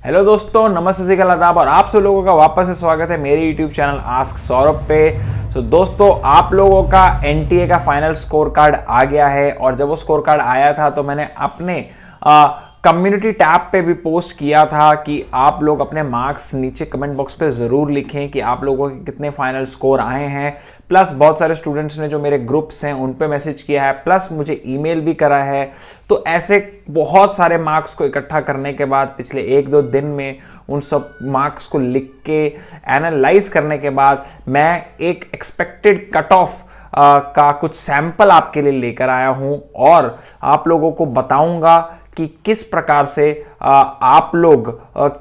Hello दोस्तों, नमस्ते जी, आदाब और आप सब लोगों का वापस से स्वागत है मेरे यूट्यूब चैनल आस्क सौरभ पे। दोस्तों, आप लोगों का एनटीए का फाइनल स्कोर कार्ड आ गया है और जब वो स्कोर कार्ड आया था तो मैंने अपने कम्युनिटी टैब पे भी पोस्ट किया था कि आप लोग अपने मार्क्स नीचे कमेंट बॉक्स पे ज़रूर लिखें कि आप लोगों के कितने फाइनल स्कोर आए हैं। प्लस बहुत सारे स्टूडेंट्स ने जो मेरे ग्रुप्स हैं उन पे मैसेज किया है, प्लस मुझे ईमेल भी करा है। तो ऐसे बहुत सारे मार्क्स को इकट्ठा करने के बाद पिछले 1-2 दिन में उन सब मार्क्स को लिख के एनालाइज करने के बाद मैं एक एक्सपेक्टेड कट ऑफ का कुछ सैंपल आपके लिए लेकर आया हूं और आप लोगों को बताऊंगा कि किस प्रकार से आप लोग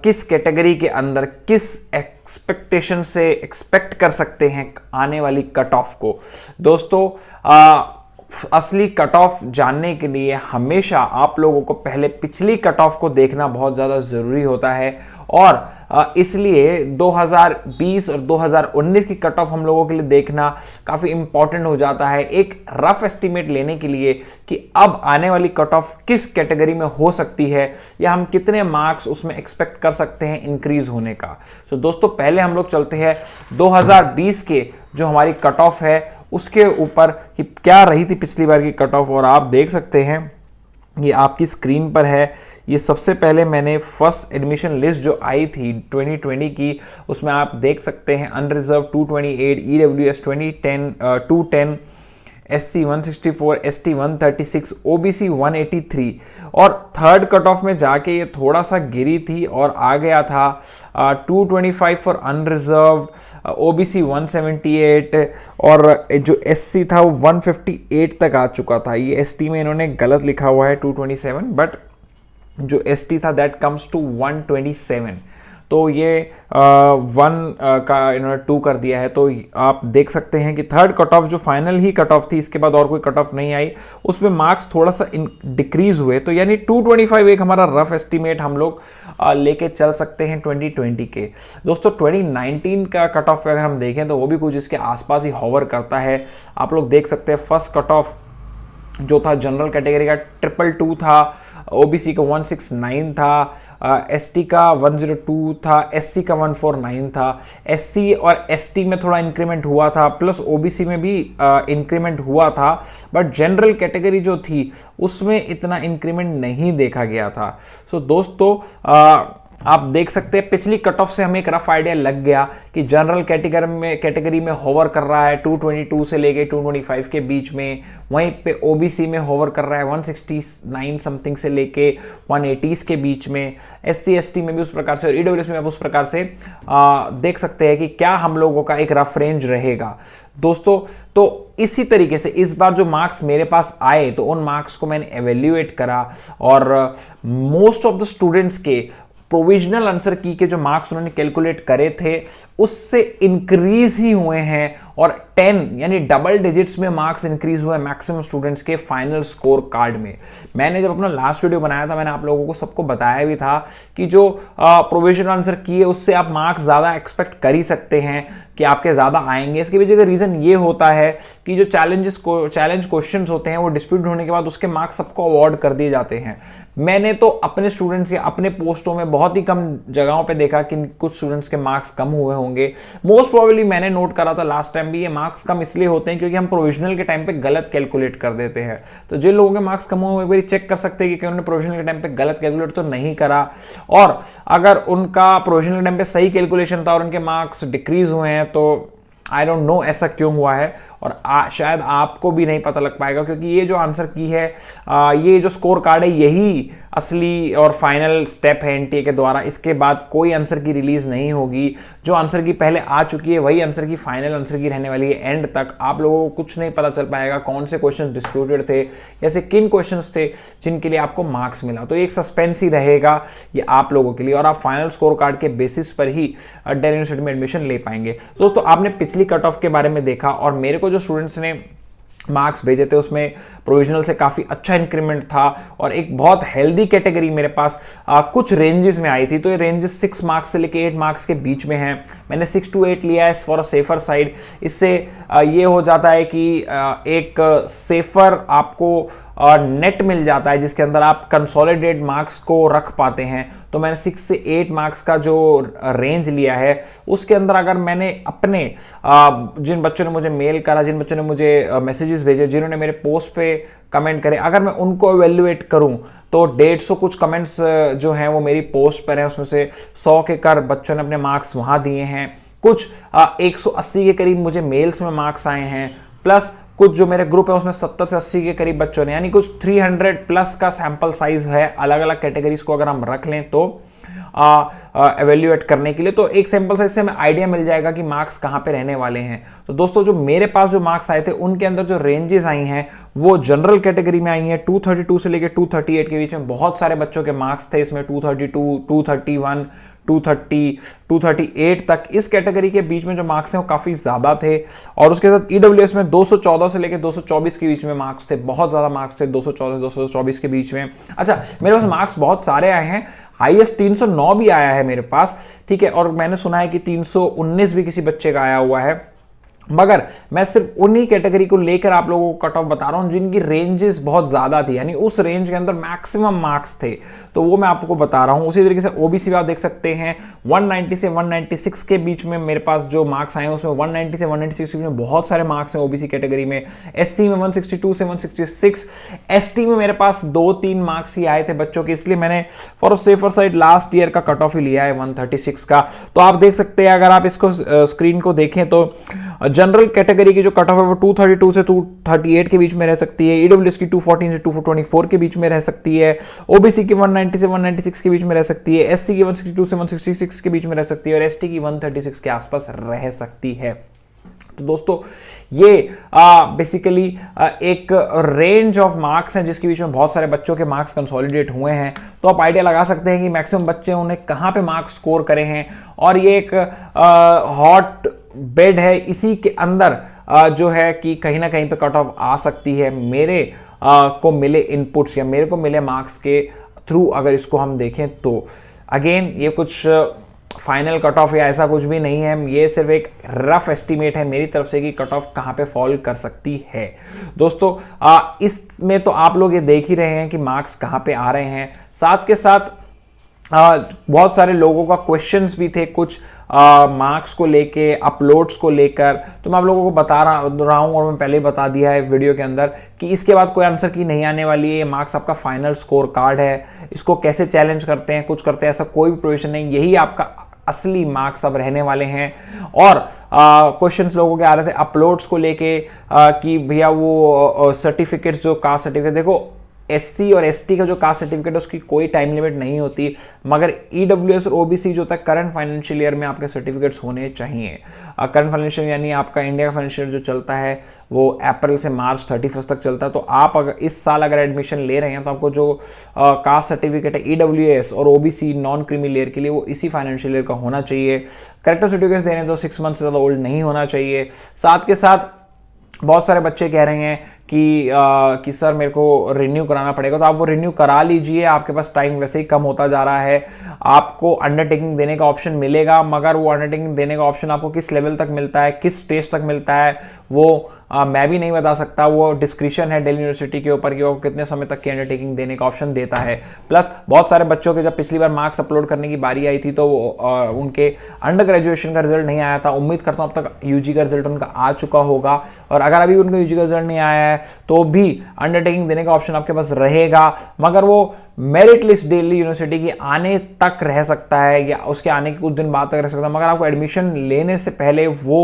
किस कैटेगरी के अंदर किस एक्सपेक्टेशन से एक्सपेक्ट कर सकते हैं आने वाली कट ऑफ को। दोस्तों, असली कट ऑफ जानने के लिए हमेशा आप लोगों को पहले पिछली कट ऑफ को देखना बहुत ज़्यादा ज़रूरी होता है और इसलिए 2020 और 2019 की कट ऑफ हम लोगों के लिए देखना काफ़ी इंपॉर्टेंट हो जाता है, एक रफ एस्टीमेट लेने के लिए कि अब आने वाली कट ऑफ किस कैटेगरी में हो सकती है या हम कितने मार्क्स उसमें एक्सपेक्ट कर सकते हैं इंक्रीज होने का। तो दोस्तों, पहले हम लोग चलते हैं 2020 के जो हमारी कट ऑफ है उसके ऊपर कि क्या रही थी पिछली बार की कट ऑफ। और आप देख सकते हैं, ये आपकी स्क्रीन पर है। ये सबसे पहले मैंने फर्स्ट एडमिशन लिस्ट जो आई थी 2020 की, उसमें आप देख सकते हैं unreserved 228, EWS 210, SC 164, ST 136, OBC 183 और थर्ड कट ऑफ में जाके ये थोड़ा सा गिरी थी और आ गया था 225 फॉर अनरिजर्व, ओबीसी 178 और जो एससी था वो 158 तक आ चुका था। ये एसटी में इन्होंने गलत लिखा हुआ है 227, बट जो एसटी था दैट कम्स टू 127। तो ये 1 का इन्होंने 2 कर दिया है। तो आप देख सकते हैं कि थर्ड कट ऑफ जो फाइनल ही कट ऑफ थी, इसके बाद और कोई कट ऑफ नहीं आई, उसमें मार्क्स थोड़ा सा डिक्रीज हुए। तो यानी 225 एक हमारा रफ एस्टीमेट हम लोग लेके चल सकते हैं 2020 के। दोस्तों, 2019 का कट ऑफ अगर हम देखें तो वो भी कुछ इसके आसपास ही हॉवर करता है। आप लोग देख सकते हैं फर्स्ट कट ऑफ जो था जनरल कैटेगरी का 222 था, ओबीसी का 169 था, एसटी का 102 था, एससी का 149 था। एससी और एसटी में थोड़ा इंक्रीमेंट हुआ था, प्लस ओबीसी में भी इंक्रीमेंट हुआ था, बट जनरल कैटेगरी जो थी उसमें इतना इंक्रीमेंट नहीं देखा गया था। सो दोस्तों, आप देख सकते हैं पिछली कट ऑफ से हमें एक रफ आइडिया लग गया कि जनरल कैटेगरी में होवर कर रहा है 222 से लेके 225 के बीच में। वहीं पे ओबीसी में होवर कर रहा है 169 समथिंग से लेके 180s के बीच में। एससी एसटी में भी उस प्रकार से और ईडब्ल्यूएस में आप उस प्रकार से देख सकते हैं कि क्या हम लोगों का एक रफ रेंज रहेगा। दोस्तों, तो इसी तरीके से इस बार जो मार्क्स मेरे पास आए तो उन मार्क्स को मैंने एवेल्यूएट करा और मोस्ट ऑफ द स्टूडेंट्स के प्रोविजनल आंसर की के जो मार्क्स उन्होंने कैलकुलेट करे थे उससे इंक्रीज ही हुए हैं और 10 यानी डबल डिजिट्स में मार्क्स इंक्रीज हुए मैक्सिमम स्टूडेंट्स के फाइनल स्कोर कार्ड में। मैंने जब अपना लास्ट वीडियो बनाया था मैंने आप लोगों को सबको बताया भी था कि जो प्रोविजनल आंसर की है उससे आप मार्क्स ज्यादा एक्सपेक्ट कर ही सकते हैं कि आपके ज्यादा आएंगे। इसके पीछे का रीजन ये होता है कि जो चैलेंज क्वेश्चंस होते हैं वो डिस्प्यूट होने के बाद उसके मार्क्स सबको अवॉर्ड कर दिए जाते हैं। मैंने तो अपने स्टूडेंट्स या अपने पोस्टों में बहुत ही कम जगहों पे देखा कि कुछ स्टूडेंट्स के मार्क्स कम हुए होंगे। मोस्ट प्रोबेबली मैंने नोट करा था लास्ट टाइम भी, ये मार्क्स कम इसलिए होते हैं क्योंकि हम प्रोविजनल के टाइम पे गलत कैलकुलेट कर देते हैं। तो जिन लोगों के मार्क्स कम हुए एक बार चेक कर सकते हैं कि उन्होंने प्रोविजनल के टाइम पे गलत कैलकुलेट तो नहीं करा, और अगर उनका प्रोविजनल के टाइम पे सही कैलकुलेशन था और उनके मार्क्स डिक्रीज हुए हैं तो आई डोंट नो ऐसा क्यों हुआ है और शायद आपको भी नहीं पता लग पाएगा, क्योंकि ये जो आंसर की है ये जो स्कोर कार्ड है यही असली और फाइनल स्टेप है एनटीए के द्वारा। इसके बाद कोई आंसर की रिलीज नहीं होगी। जो आंसर की पहले आ चुकी है वही आंसर की फाइनल आंसर की रहने वाली है। एंड तक आप लोगों को कुछ नहीं पता चल पाएगा कौन से क्वेश्चन डिस्प्यूटेड थे, जैसे किन क्वेश्चंस थे जिनके लिए आपको मार्क्स मिला। तो एक सस्पेंस ही रहेगा ये आप लोगों के लिए और आप फाइनल स्कोर कार्ड के बेसिस पर ही दिल्ली यूनिवर्सिटी में एडमिशन ले पाएंगे। दोस्तों, आपने पिछली कट ऑफ के बारे में देखा और मेरे को जो स्टूडेंट्स ने मार्क्स भेजे थे उसमें प्रोविजनल से काफी अच्छा इंक्रीमेंट था और एक बहुत हेल्दी कैटेगरी मेरे पास कुछ रेंजेस में आई थी। तो ये रेंजेस 6 मार्क्स से लेके 8 मार्क्स के बीच में है। मैंने 6 to 8 लिया है फॉर अ सेफर साइड। इससे ये हो जाता है कि एक सेफर आपको नेट मिल जाता है जिसके अंदर आप कंसोलिडेट मार्क्स को रख पाते हैं। तो मैंने 6 से 8 मार्क्स का जो रेंज लिया है उसके अंदर अगर मैंने अपने जिन बच्चों ने मुझे मेल करा, जिन बच्चों ने मुझे मैसेजेस भेजे, जिन्होंने मेरे पोस्ट पे कमेंट करे, अगर मैं उनको एवेल्युएट करूं तो 150 कुछ कमेंट्स जो हैं वो मेरी पोस्ट पर हैं, उसमें से 100 के कर बच्चों ने अपने मार्क्स वहां दिए हैं, कुछ 180 के करीब मुझे मेल्स में मार्क्स आए हैं, प्लस कुछ जो मेरे ग्रुप है उसमें 70 से 80 के करीब बच्चों ने, यानी कुछ 300 प्लस का सैंपल साइज है अलग अलग कैटेगरीज को अगर हम रख लें तो एवेल्युएट करने के लिए। तो एक सैंपल साइज से हमें आइडिया मिल जाएगा कि मार्क्स कहां पे रहने वाले हैं। तो दोस्तों जो मेरे पास जो मार्क्स आए थे उनके अंदर जो रेंजेस आई हैं वो जनरल कैटेगरी में आई हैं 232 से लेकर 238 के बीच में बहुत सारे बच्चों के मार्क्स थे इसमें, 232, 231, 230, 238 तक इस कैटेगरी के बीच में जो मार्क्स हैं वो काफी ज्यादा थे। और उसके साथ ईडब्ल्यूएस में 214 से लेकर 224 के बीच में मार्क्स थे, बहुत ज्यादा मार्क्स थे 214 से 224 के बीच में। अच्छा, मेरे पास मार्क्स बहुत सारे आए हैं, हाईएस्ट 309 भी आया है मेरे पास, ठीक है, और मैंने सुना है कि 319 भी किसी बच्चे का आया हुआ है। मगर मैं सिर्फ उन्हीं कैटेगरी को लेकर आप लोगों को कट ऑफ बता रहा हूं जिनकी रेंजेस बहुत ज्यादा थी, यानी उस रेंज के अंदर मैक्सिमम मार्क्स थे, तो वो मैं आपको बता रहा हूं। उसी तरीके से ओबीसी भी आप देख सकते हैं 190 से 196 के बीच में मेरे पास जो मार्क्स आए हैं उसमें 190 से 196 के बीच में बहुत सारे मार्क्स हैं ओबीसी कैटेगरी में। एससी में 162 से 166, एसटी में मेरे पास 2-3 मार्क्स ही आए थे बच्चों के, इसलिए मैंने for safer side last year का कट ऑफ ही लिया है 136 का। तो आप देख सकते हैं, अगर आप इसको स्क्रीन को देखें तो जनरल कैटेगरी की जो कट ऑफ है वो 232 से 238 के बीच में रह सकती है, ईडब्ल्यूएस की 214 से 224 के बीच में रह सकती है, ओबीसी की 190 से 196 के बीच में रह सकती है, एससी की 162 से 166 के बीच में रह सकती है और एसटी की 136 के आसपास रह सकती है। तो दोस्तों ये बेसिकली एक रेंज ऑफ मार्क्स हैं जिसके बीच में बहुत सारे बच्चों के मार्क्स कंसोलिडेट हुए हैं। तो आप आइडिया लगा सकते हैं कि मैक्सिमम बच्चे उन्हें कहां पे मार्क्स स्कोर करे हैं, और ये एक हॉट बेड है, इसी के अंदर जो है कि कहीं ना कहीं पे कट ऑफ आ सकती है। मेरे को मिले इनपुट्स या मेरे को मिले मार्क्स के थ्रू अगर इसको हम देखें तो अगेन ये कुछ फाइनल कट ऑफ या ऐसा कुछ भी नहीं है, ये सिर्फ एक रफ एस्टीमेट है मेरी तरफ से कि कट ऑफ कहां पे फॉल कर सकती है। दोस्तों इसमें तो आप लोग ये देख ही रहे हैं कि मार्क्स कहां पे आ रहे हैं, साथ के साथ बहुत सारे लोगों का क्वेश्चंस भी थे कुछ मार्क्स को लेके, अपलोड्स को लेकर। तो मैं आप लोगों को बता रहा हूं और मैं पहले ही बता दिया है वीडियो के अंदर कि इसके बाद कोई आंसर की नहीं आने वाली है, ये मार्क्स आपका फाइनल स्कोर कार्ड है, इसको कैसे चैलेंज करते हैं, कुछ करते हैं, ऐसा कोई भी प्रोविजन नहीं, यही आपका असली मार्क्स अब रहने वाले हैं। और क्वेश्चंस लोगों के आ रहे थे अपलोड्स को लेके कि भैया वो सर्टिफिकेट्स जो कास्ट सर्टिफिकेट, देखो एससी और एसटी का जो कास्ट सर्टिफिकेट है उसकी कोई टाइम लिमिट नहीं होती, मगर ईडब्ल्यूएस और ओबीसी जो तक करंट फाइनेंशियल ईयर में आपके सर्टिफिकेट्स होने चाहिए। करंट फाइनेंशियल यानी आपका इंडिया का फाइनेंशियल जो चलता है वो अप्रैल से मार्च 31 तक चलता है। तो आप अगर इस साल अगर एडमिशन ले रहे हैं तो आपको जो कास्ट सर्टिफिकेट है ईडब्ल्यूएस और ओबीसी नॉन क्रीमी लेयर के लिए वो इसी फाइनेंशियल ईयर का होना चाहिए। करेक्टर सर्टिफिकेट दे रहे हैं तो 6 मंथ से ज़्यादा ओल्ड नहीं होना चाहिए। साथ के साथ बहुत सारे बच्चे कह रहे हैं कि सर मेरे को रिन्यू कराना पड़ेगा, तो आप वो रिन्यू करा लीजिए, आपके पास टाइम वैसे ही कम होता जा रहा है। आपको अंडरटेकिंग देने का ऑप्शन मिलेगा, मगर वो अंडरटेकिंग देने का ऑप्शन आपको किस लेवल तक मिलता है, किस स्टेज तक मिलता है, वो मैं भी नहीं बता सकता, वो डिस्क्रिप्शन है दिल्ली यूनिवर्सिटी के ऊपर कि वो कितने समय तक की अंडरटेकिंग देने का ऑप्शन देता है। प्लस बहुत सारे बच्चों के जब पिछली बार मार्क्स अपलोड करने की बारी आई थी तो उनके अंडर ग्रेजुएशन का रिजल्ट नहीं आया था। उम्मीद करता हूं अब तक यूजी का रिजल्ट उनका आ चुका होगा, और अगर अभी उनका यूजी का रिजल्ट नहीं आया है तो भी अंडरटेकिंग देने का ऑप्शन आपके पास रहेगा, मगर वो मेरिट लिस्ट दिल्ली यूनिवर्सिटी की आने तक रह सकता है या उसके आने के कुछ दिन बाद तक रह सकता है, मगर आपको एडमिशन लेने से पहले वो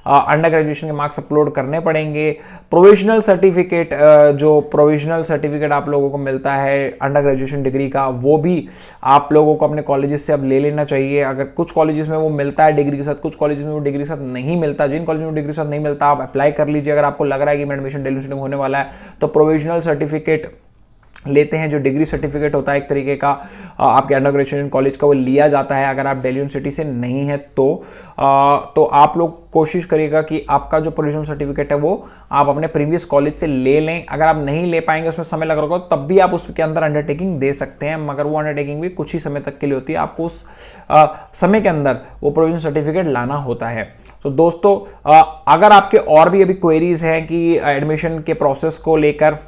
अंडर ग्रेजुएशन के मार्क्स अपलोड करने पड़ेंगे। प्रोविजनल सर्टिफिकेट, जो प्रोविजनल सर्टिफिकेट आप लोगों को मिलता है अंडर ग्रेजुएशन डिग्री का, वो भी आप लोगों को अपने कॉलेजेस से अब ले लेना चाहिए। अगर कुछ कॉलेजेस में वो मिलता है डिग्री के साथ, कुछ कॉलेजेस में वो डिग्री के साथ नहीं मिलता। जिन कॉलेज में डिग्री के साथ नहीं मिलता आप अप्लाई कर लीजिए। अगर आपको लग रहा है कि मैं एडमिशन दिल्ली यूनिवर्सिटी में होने वाला है तो प्रोविजनल सर्टिफिकेट लेते हैं, जो डिग्री सर्टिफिकेट होता है एक तरीके का आपके अंडर ग्रेजुएशन कॉलेज का, वो लिया जाता है। अगर आप दिल्ली यूनिवर्सिटी से नहीं है तो आप लोग कोशिश करिएगा कि आपका जो प्रोविजनल सर्टिफिकेट है वो आप अपने प्रीवियस कॉलेज से ले लें। अगर आप नहीं ले पाएंगे, उसमें समय लग रहा होगा, तब भी आप उसके अंदर अंडरटेकिंग दे सकते हैं, मगर वो अंडरटेकिंग भी कुछ ही समय तक के लिए होती है। आपको उस समय के अंदर वो प्रोविजनल सर्टिफिकेट लाना होता है। तो दोस्तों अगर आपके और भी अभी क्वेरीज हैं कि एडमिशन के प्रोसेस को लेकर,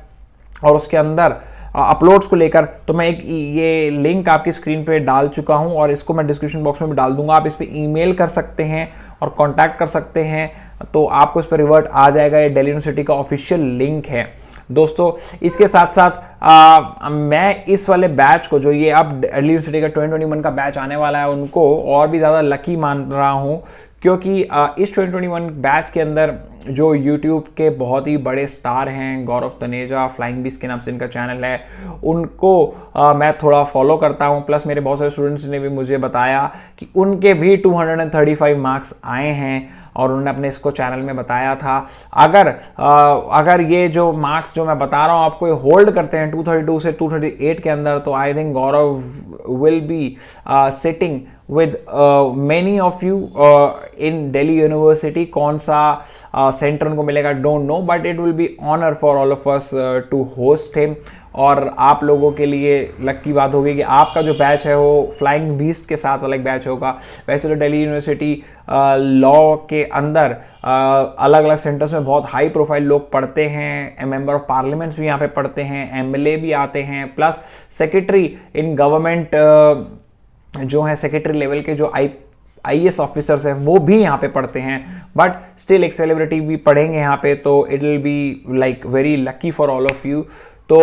और उसके अंदर अपलोड्स को लेकर तो मैं एक ये लिंक आपकी स्क्रीन पे डाल चुका हूं और इसको मैं डिस्क्रिप्शन बॉक्स में भी डाल दूंगा। आप इस पे ईमेल कर सकते हैं और कांटेक्ट कर सकते हैं, तो आपको इस पर रिवर्ट आ जाएगा। ये दिल्ली यूनिवर्सिटी का ऑफिशियल लिंक है दोस्तों। इसके साथ साथ मैं इस वाले बैच को, जो ये अब दिल्ली यूनिवर्सिटी का 2021 का बैच आने वाला है, उनको और भी ज़्यादा लकी मान रहा हूँ, क्योंकि इस 2021 बैच के अंदर जो YouTube के बहुत ही बड़े स्टार हैं, गौरव तनेजा, फ्लाइंग बीस्ट के नाम से इनका चैनल है, उनको मैं थोड़ा फॉलो करता हूं। प्लस मेरे बहुत सारे स्टूडेंट्स ने भी मुझे बताया कि उनके भी 235 मार्क्स आए हैं और उन्होंने अपने इसको चैनल में बताया था। अगर ये जो मार्क्स जो मैं बता रहा हूँ आपको ये होल्ड करते हैं 232 से 238 के अंदर, तो I think Gaurav will be sitting with many of you in Delhi University। कौन सा सेंटर उनको मिलेगा don't know, but it will be honour for all of us to host him. और आप लोगों के लिए लकी बात होगी कि आपका जो बैच है वो फ्लाइंग बीस्ट के साथ वाला एक बैच होगा। वैसे तो दिल्ली यूनिवर्सिटी लॉ के अंदर अलग अलग सेंटर्स में बहुत हाई प्रोफाइल लोग पढ़ते हैं, मेंबर ऑफ पार्लियामेंट्स भी यहाँ पे पढ़ते हैं, MLA भी आते हैं, प्लस सेक्रेटरी इन गवर्नमेंट जो है सेक्रेटरी लेवल के जो IAS ऑफिसर्स हैं वो भी यहाँ पे पढ़ते हैं। बट स्टिल एक सेलिब्रिटी भी पढ़ेंगे यहाँ पे, तो it will be like very lucky for all of you. तो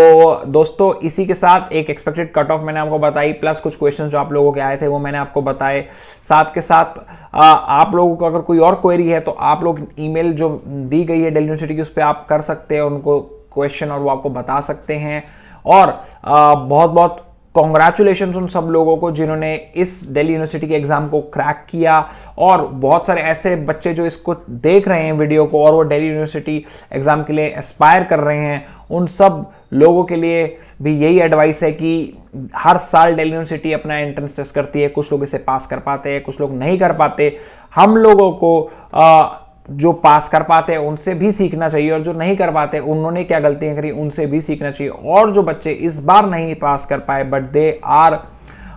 दोस्तों इसी के साथ एक एक्सपेक्टेड कट ऑफ मैंने आपको बताई, प्लस कुछ क्वेश्चन जो आप लोगों के आए थे वो मैंने आपको बताए। साथ के साथ आप लोगों को अगर कोई और क्वेरी है तो आप लोग ईमेल जो दी गई है दिल्ली यूनिवर्सिटी की उस पर आप कर सकते हैं उनको क्वेश्चन और वो आपको बता सकते हैं। और बहुत बहुत कॉन्ग्रेचुलेशन उन सब लोगों को जिन्होंने इस दिल्ली यूनिवर्सिटी के एग्जाम को क्रैक किया, और बहुत सारे ऐसे बच्चे जो इसको देख रहे हैं वीडियो को और वो दिल्ली यूनिवर्सिटी एग्जाम के लिए एस्पायर कर रहे हैं, उन सब लोगों के लिए भी यही एडवाइस है कि हर साल दिल्ली यूनिवर्सिटी अपना एंट्रेंस टेस्ट करती है। कुछ लोग इसे पास कर पाते हैं, कुछ लोग नहीं कर पाते। हम लोगों को जो पास कर पाते हैं उनसे भी सीखना चाहिए, और जो नहीं कर पाते उन्होंने क्या गलतियां करी उनसे भी सीखना चाहिए। और जो बच्चे इस बार नहीं पास कर पाए but they are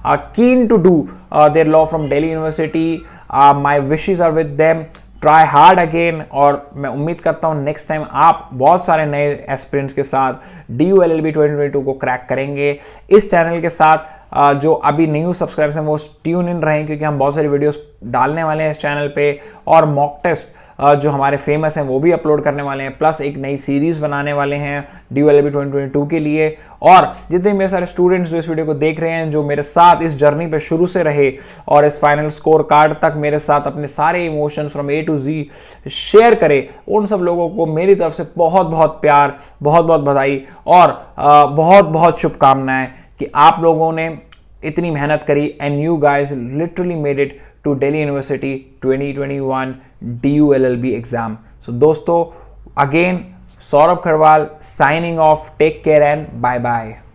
keen to do their law from Delhi university, my wishes are with them, try hard again. और मैं उम्मीद करता हूं नेक्स्ट टाइम आप बहुत सारे नए एस्पिरेंट्स के साथ DULLB 2022 को क्रैक करेंगे। इस चैनल के साथ जो अभी न्यू सब्सक्राइबर्स हैं वो ट्यून इन रहें, क्योंकि हम बहुत सारी वीडियोस डालने वाले हैं इस चैनल पे, और मॉक टेस्ट जो हमारे फेमस हैं वो भी अपलोड करने वाले हैं, प्लस एक नई सीरीज बनाने वाले हैं DULLB 2022 के लिए। और जितने मेरे सारे स्टूडेंट्स जो इस वीडियो को देख रहे हैं, जो मेरे साथ इस जर्नी पे शुरू से रहे और इस फाइनल स्कोर कार्ड तक मेरे साथ अपने सारे emotions from A to Z share करे, उन सब लोगों को मेरी तरफ से बहुत बहुत प्यार, बहुत बहुत बधाई और बहुत बहुत शुभकामनाएं कि आप लोगों ने इतनी मेहनत करी and you guys literally made it to Delhi University 2021 DULLB exam. So दोस्तों, again Saurabh Kharwal signing off. Take care and bye bye.